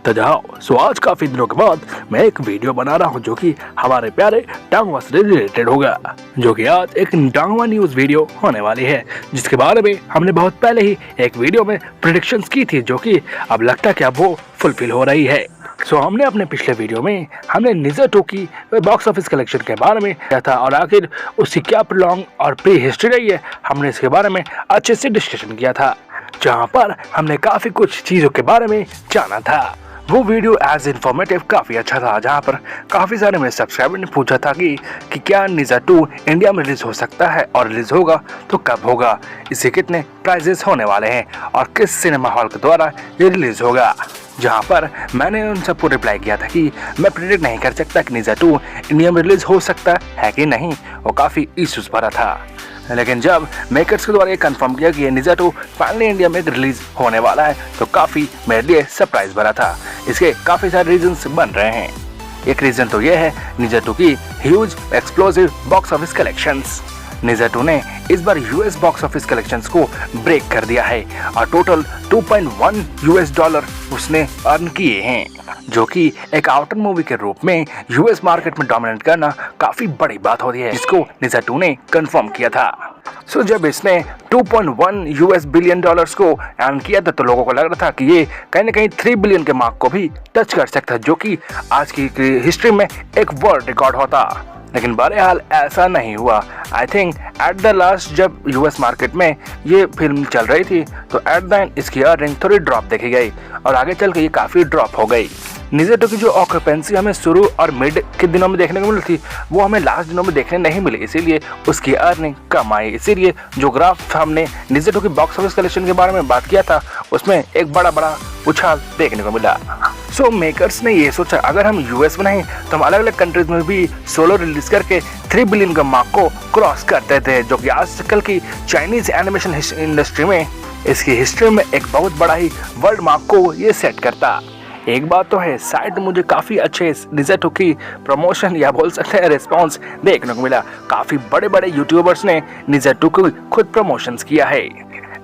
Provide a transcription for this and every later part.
तो जाओ सो आज काफी दिनों के बाद मैं एक वीडियो बना रहा हूँ जो कि हमारे प्यारे डांगवा से रिलेटेड होगा, जो कि आज एक डांगवा न्यूज वीडियो होने वाली है, जिसके बारे में हमने बहुत पहले ही एक वीडियो में प्रेडिक्शंस की थी, जो कि अब लगता है कि अब वो फुलफिल हो रही है। सो हमने अपने पिछले वीडियो में हमने निज़र 2 की बॉक्स ऑफिस कलेक्शन के बारे में किया था और आखिर उसकी क्या प्रलॉन्ग और प्री हिस्ट्री रही है, हमने इसके बारे में अच्छे से डिस्कशन किया था, जहां पर हमने काफी कुछ चीजों के बारे में जाना था। वो वीडियो एज इन्फॉर्मेटिव काफी अच्छा था, जहां पर काफी सारे मेरे सब्सक्राइबर ने पूछा था कि क्या निज़र 2 इंडिया में रिलीज हो सकता है और रिलीज होगा तो कब होगा, इससे कितने प्राइजेस होने वाले हैं और किस सिनेमा हॉल के द्वारा ये रिलीज होगा। जहां पर मैंने उन सबको रिप्लाई किया था कि मैं प्रेडिक्ट नहीं कर सकता कि निज़र 2 इंडिया में रिलीज हो सकता है कि नहीं, वो काफी इश्यूज भरा था। लेकिन जब मेकर्स के द्वारा ये कंफर्म किया कि ये निज़र 2 फाइनली इंडिया में रिलीज होने वाला है तो काफ़ी मेरे लिए सरप्राइज भरा था। इसके काफ़ी सारे रीजंस बन रहे हैं। एक रीज़न तो ये है निज़र 2 की huge explosive box office collections. Nezha 2 ने इस बार यूएस बॉक्स ऑफिस कलेक्शंस को ब्रेक कर दिया है और टोटल $2.1 उसने अर्न किए हैं, जो कि एक आउटर मूवी के रूप में यूएस मार्केट में डोमिनेट करना काफी बड़ी बात होती है, जिसको निज़र 2 ने कंफर्म किया था। सो जब इसने $2.1 बिलियन को अर्न किया था तो लोगों को लग रहा था कि ये कहीं ना कहीं 3 बिलियन के मार्क को भी टच कर सकता है, जो कि आज की हिस्ट्री में एक वर्ल्ड रिकॉर्ड होता। लेकिन बहरहाल ऐसा नहीं हुआ। I think at the last जब यूएस मार्केट में ये फिल्म चल रही थी तो एट द एंड इसकी अर्निंग थोड़ी ड्रॉप देखी गई और आगे चल के ये काफ़ी ड्रॉप हो गई। निज़र 2 की जो ऑक्यूपेंसी हमें शुरू और मिड के दिनों में देखने को मिली थी वो हमें लास्ट दिनों में देखने नहीं मिली, इसीलिए उसकी अर्निंग कम आई। इसीलिए जो ग्राफ हमने निज़र 2 की बॉक्स ऑफिस कलेक्शन के बारे में बात किया था उसमें एक बड़ा उछाल देखने को मिला। सो मेकर्स ने ये सोचा अगर हम यूएस में नहीं तो हम अलग अलग कंट्रीज में भी सोलो रिलीज करके 3 बिलियन का मार्क को क्रॉस करते थे, जो कि आजकल की चाइनीज एनिमेशन इंडस्ट्री में इसकी हिस्ट्री में एक बहुत बड़ा ही वर्ल्ड मार्क को ये सेट करता। एक बात तो है, साइड मुझे काफ़ी अच्छे निज़र 2 की प्रमोशन या बोल सकते हैं रिस्पॉन्स देखने को मिला। काफ़ी बड़े यूट्यूबर्स ने निज़र 2 को खुद प्रमोशंस किया है,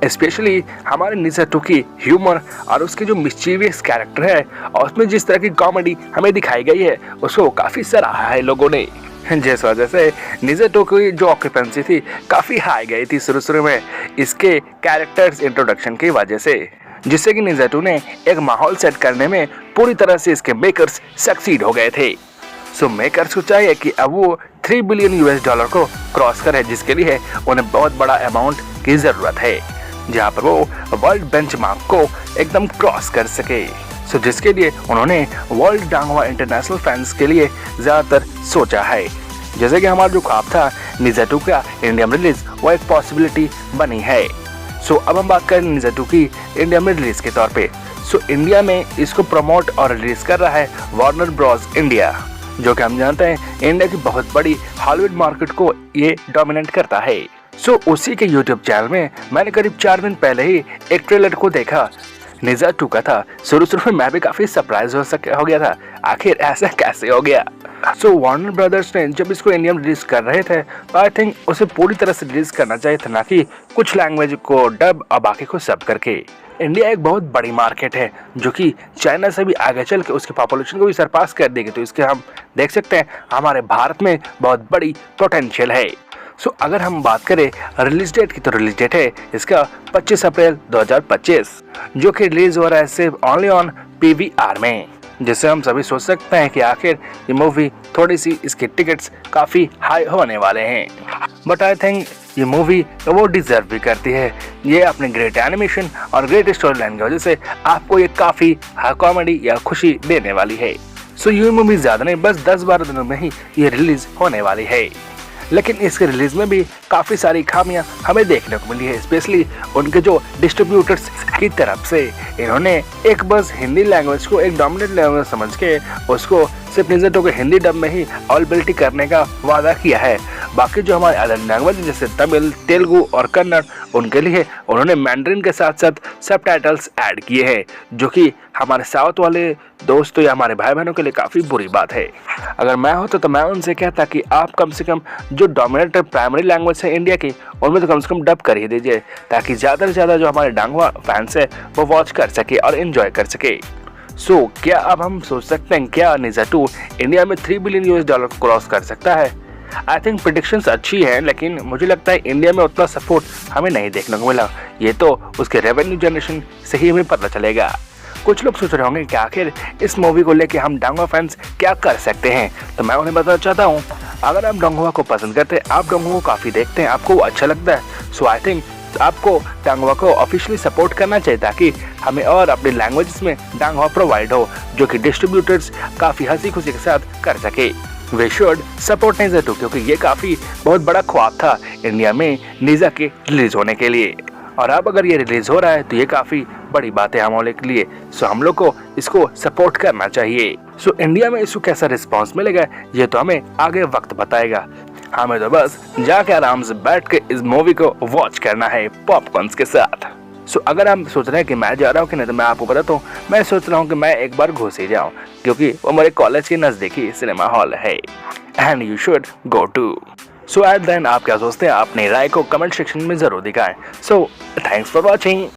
स्पेशली हमारे निज़र 2 की ह्यूमर और उसके जो मिस्चीवियस कैरेक्टर है और उसमें जिस तरह की कॉमेडी हमें दिखाई गई है उसको काफ़ी सराहा है लोगों ने, जिस वजह से निज़र 2 की जो ऑक्यूपेंसी थी काफ़ी हाई गई थी शुरू में इसके कैरेक्टर्स इंट्रोडक्शन की वजह से, जिससे कि निज़र 2 ने एक माहौल सेट करने में पूरी तरह से इसके मेकर्स सक्सीड हो गए थे। सो मेकर्स को चाहिए कि अब वो $3 बिलियन को क्रॉस करे, जिसके लिए उन्हें बहुत बड़ा अमाउंट की ज़रूरत है, जहाँ पर वो वर्ल्ड बेंचमार्क को एकदम क्रॉस कर सके। सो जिसके लिए उन्होंने वर्ल्ड डांगवा इंटरनेशनल फैंस के लिए ज़्यादातर सोचा है। जैसे कि हमारा जो ख्वाब था निज़र 2 का इंडिया में रिलीज, वो एक पॉसिबिलिटी बनी है। सो अब हम बात करें निज़र 2 की इंडिया में रिलीज के तौर पे। सो इंडिया में इसको प्रमोट और रिलीज कर रहा है वार्नर ब्रॉस इंडिया, जो कि हम जानते हैं इंडिया की बहुत बड़ी हॉलीवुड मार्केट को ये डोमिनेट करता है। सो उसी के यूट्यूब चैनल में मैंने करीब 4 दिन पहले ही एक ट्रेलर को देखा, निज़र 2 का था। शुरू में मैं भी काफ़ी सरप्राइज हो गया था, आखिर ऐसा कैसे हो गया। सो वार्नर ब्रदर्स ने जब इसको इंडिया में रिलीज कर रहे थे तो आई थिंक उसे पूरी तरह से रिलीज करना चाहिए था, ना कि कुछ लैंग्वेज को डब और बाकी को सब करके। इंडिया एक बहुत बड़ी मार्केट है जो कि चाइना से भी आगे चल के उसकी पॉपुलेशन को भी सरपास कर देगी, तो इसके हम देख सकते हैं हमारे भारत में बहुत बड़ी पोटेंशियल है। सो अगर हम बात करें रिलीज डेट की तो रिलीज डेट है इसका 25 अप्रैल 2025, जो कि रिलीज हो रहा है सिर्फ ओनली ऑन PVR में, जिससे हम सभी सोच सकते हैं कि आखिर ये मूवी थोड़ी सी इसके टिकट्स काफ़ी हाई होने वाले हैं। बट आई थिंक ये मूवी वो डिजर्व भी करती है। ये अपने ग्रेट एनिमेशन और ग्रेट स्टोरी लाइन की वजह से आपको ये काफ़ी कॉमेडी या खुशी देने वाली है। सो ये मूवी ज़्यादा नहीं, बस 10-12 दिनों में ही ये रिलीज होने वाली है। लेकिन इसके रिलीज में भी काफ़ी सारी खामियां हमें देखने को मिली है, स्पेशली उनके जो डिस्ट्रीब्यूटर्स की तरफ से। इन्होंने एक बस हिंदी लैंग्वेज को एक डोमिनेंट लैंग्वेज समझ के उसको सिर्फ निज़र 2 के हिंदी डब में ही अवेलेबिलिटी करने का वादा किया है। बाकी जो हमारे अदर लैंग्वेज जैसे तमिल, तेलुगु और कन्नड़, उनके लिए उन्होंने मैंड्रिन के साथ साथ सबटाइटल्स ऐड किए हैं, जो कि हमारे साउथ वाले दोस्तों या हमारे भाई बहनों के लिए काफ़ी बुरी बात है। अगर मैं होता तो मैं उनसे कहता कि आप कम से कम जो डोमिनेंट प्राइमरी लैंग्वेज है इंडिया की उनमें तो कम से कम डब कर ही दीजिए, ताकि ज़्यादा से ज़्यादा जो हमारे डांगवा फैंस है वो वॉच कर सके और इन्जॉय कर सके। सो क्या अब हम सोच सकते हैं क्या निंजा 2 इंडिया में $3 बिलियन को क्रॉस कर सकता है? आई थिंक प्रेडिक्शंस अच्छी हैं, लेकिन मुझे लगता है इंडिया में उतना सपोर्ट हमें नहीं देखने को मिला। ये तो उसके रेवेन्यू जनरेशन से ही हमें पता चलेगा। कुछ लोग सोच रहे होंगे कि आखिर इस मूवी को लेके हम डांगवा फैंस क्या कर सकते हैं, तो मैं उन्हें बताना चाहता हूँ, अगर आप डांगवा को पसंद करते हैं, आप डांगवा को काफ़ी देखते हैं, आपको वो अच्छा लगता है, सो आई थिंक आपको डांगवा को ऑफिशियली सपोर्ट करना चाहिए ताकि हमें और अपने लैंग्वेजेस में डांगवा प्रोवाइड हो, जो कि डिस्ट्रीब्यूटर्स काफ़ी हंसी खुशी के साथ कर सके। वे शुड सपोर्ट निंजा 2 क्योंकि ये काफ़ी बहुत बड़ा ख्वाब था इंडिया में निंजा के रिलीज होने के लिए, और अब अगर ये रिलीज हो रहा है तो ये काफ़ी बड़ी बात है हम लोगों के लिए। सो हम लोग को इसको सपोर्ट करना चाहिए। सो इंडिया में इसको कैसा रिस्पांस मिलेगा ये तो हमें आगे वक्त बताएगा। हमें तो बस जाके आराम से बैठ के इस मूवी को वॉच करना है पॉपकॉर्न्स के साथ। सो अगर आप सोच रहे हैं कि मैं जा रहा हूँ कि नहीं, तो मैं आपको बताता हूँ, मैं सोच रहा हूँ कि मैं एक बार घुस ही जाऊँ क्योंकि वो मेरे कॉलेज के नज़दीकी सिनेमा हॉल है and you should go to. So at the end आप क्या सोचते हैं? अपनी राय को कमेंट सेक्शन में ज़रूर दिखाएं। So thanks for watching.